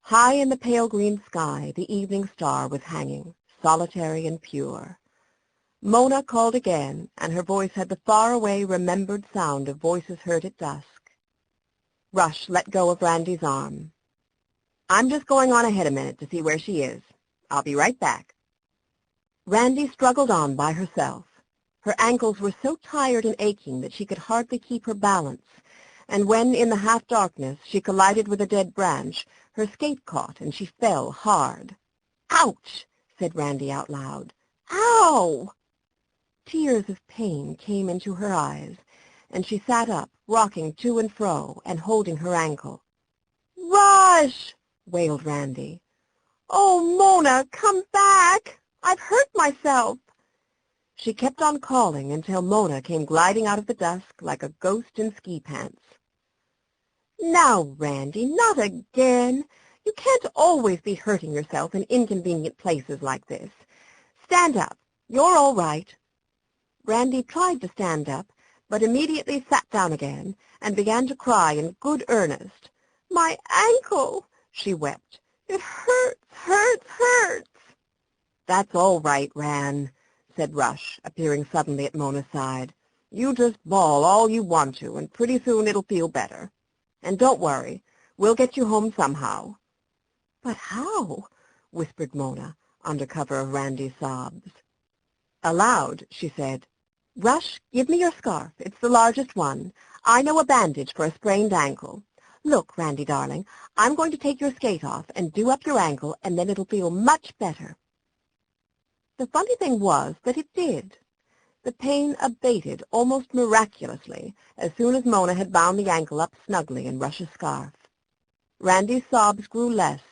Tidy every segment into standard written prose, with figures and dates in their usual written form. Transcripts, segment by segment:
High in the pale green sky, the evening star was hanging, solitary and pure. Mona called again, and her voice had the far-away, remembered sound of voices heard at dusk. Rush let go of Randy's arm. "I'm just going on ahead a minute to see where she is. I'll be right back." Randy struggled on by herself. Her ankles were so tired and aching that she could hardly keep her balance, and when, in the half-darkness, she collided with a dead branch, her skate caught and she fell hard. "Ouch!" said Randy out loud. "Ow!" Tears of pain came into her eyes, and she sat up, rocking to and fro and holding her ankle. "Rush!" wailed Randy. "Oh, Mona, come back! I've hurt myself." She kept on calling until Mona came gliding out of the dusk like a ghost in ski pants. "Now, Randy, not again. You can't always be hurting yourself in inconvenient places like this. Stand up. You're all right." Randy tried to stand up, but immediately sat down again and began to cry in good earnest. "My ankle," she wept. "It hurts, hurts, hurts." "That's all right, Ran," said Rush, appearing suddenly at Mona's side. "You just bawl all you want to, and pretty soon it'll feel better. And don't worry, we'll get you home somehow." "But how?" whispered Mona, under cover of Randy's sobs. Aloud, she said, "Rush, give me your scarf. It's the largest one. I know a bandage for a sprained ankle. Look, Randy, darling, I'm going to take your skate off and do up your ankle, and then it'll feel much better." The funny thing was that it did. The pain abated almost miraculously as soon as Mona had bound the ankle up snugly in Rush's scarf. Randy's sobs grew less,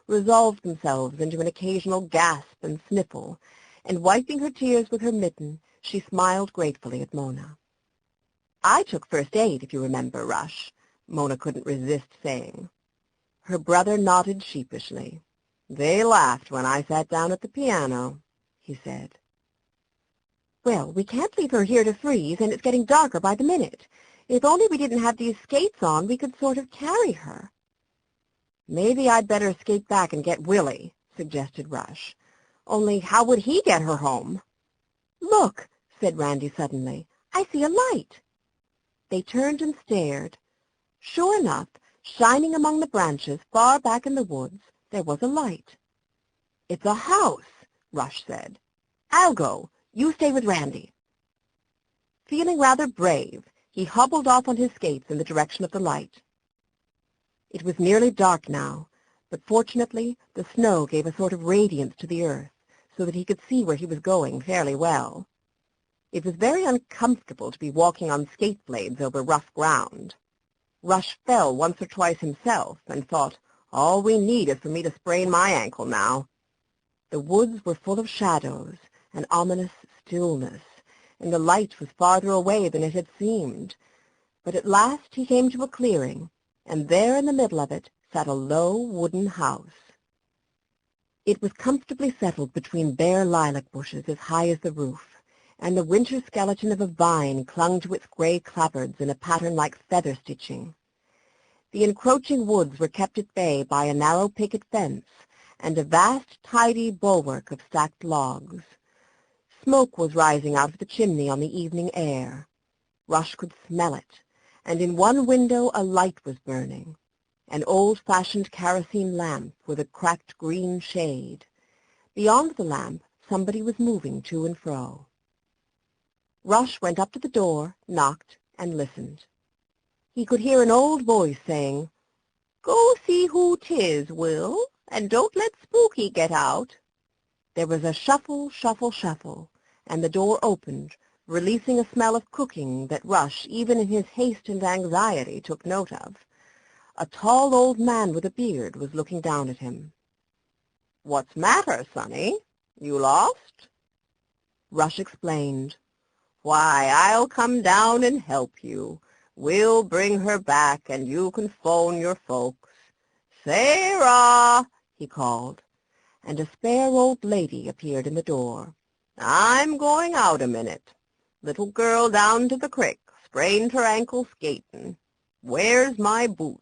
resolved themselves into an occasional gasp and sniffle, and wiping her tears with her mitten, she smiled gratefully at Mona. "I took first aid, if you remember, Rush," Mona couldn't resist saying. Her brother nodded sheepishly. "They laughed when I sat down at the piano," he said. "Well, we can't leave her here to freeze, and it's getting darker by the minute. If only we didn't have these skates on, we could sort of carry her." "Maybe I'd better skate back and get Willie," suggested Rush. "Only how would he get her home?" "Look," said Randy suddenly. "I see a light." They turned and stared. Sure enough, shining among the branches far back in the woods, there was a light. "It's a house," Rush said. "I'll go. You stay with Randy." Feeling rather brave, he hobbled off on his skates in the direction of the light. It was nearly dark now, but fortunately the snow gave a sort of radiance to the earth, so that he could see where he was going fairly well. It was very uncomfortable to be walking on skate blades over rough ground. Rush fell once or twice himself and thought, "All we need is for me to sprain my ankle now." The woods were full of shadows, an ominous stillness, and the light was farther away than it had seemed. But at last he came to a clearing, and there in the middle of it sat a low wooden house. It was comfortably settled between bare lilac bushes as high as the roof, and the winter skeleton of a vine clung to its gray clapboards in a pattern like feather stitching. The encroaching woods were kept at bay by a narrow picket fence and a vast, tidy bulwark of stacked logs. Smoke was rising out of the chimney on the evening air. Rush could smell it, and in one window a light was burning, an old-fashioned kerosene lamp with a cracked green shade. Beyond the lamp somebody was moving to and fro. Rush went up to the door, knocked, and listened. He could hear an old voice saying, "Go see who 'tis, Will, and don't let Spooky get out." There was a shuffle, shuffle, shuffle, and the door opened, releasing a smell of cooking that Rush, even in his haste and anxiety, took note of. A tall old man with a beard was looking down at him. "What's matter, sonny? You lost?" Rush explained. "Why, I'll come down and help you. We'll bring her back, and you can phone your folks. Sarah!" he called, and a spare old lady appeared in the door. "I'm going out a minute. Little girl down to the crick, sprained her ankle skatin'. Where's my boots?"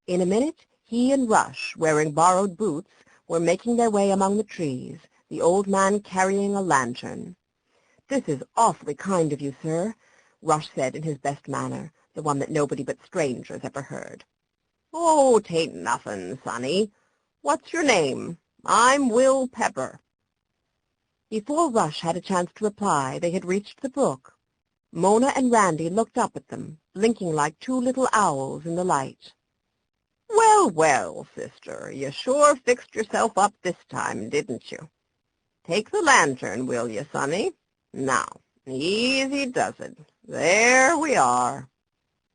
In a minute He and Rush, wearing borrowed boots, were making their way among the trees, the old man carrying a lantern. "This is awfully kind of you, sir," Rush said in his best manner, the one that nobody but strangers ever heard. "Oh, 'tain't nothin', sonny. What's your name? I'm Will Pepper." Before Rush had a chance to reply, they had reached the brook. Mona and Randy looked up at them, blinking like two little owls in the light. "Well, well, sister, you sure fixed yourself up this time, didn't you? Take the lantern, will you, sonny? Now, easy does it. There we are."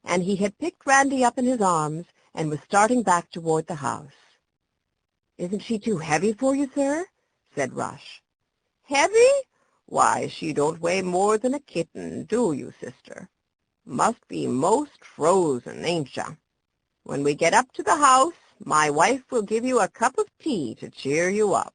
And he had picked Randy up in his arms and was starting back toward the house. "Isn't she too heavy for you, sir?" said Rush. "Heavy? Why, she don't weigh more than a kitten, do you, sister? Must be most frozen, ain't ya? When we get up to the house, my wife will give you a cup of tea to cheer you up."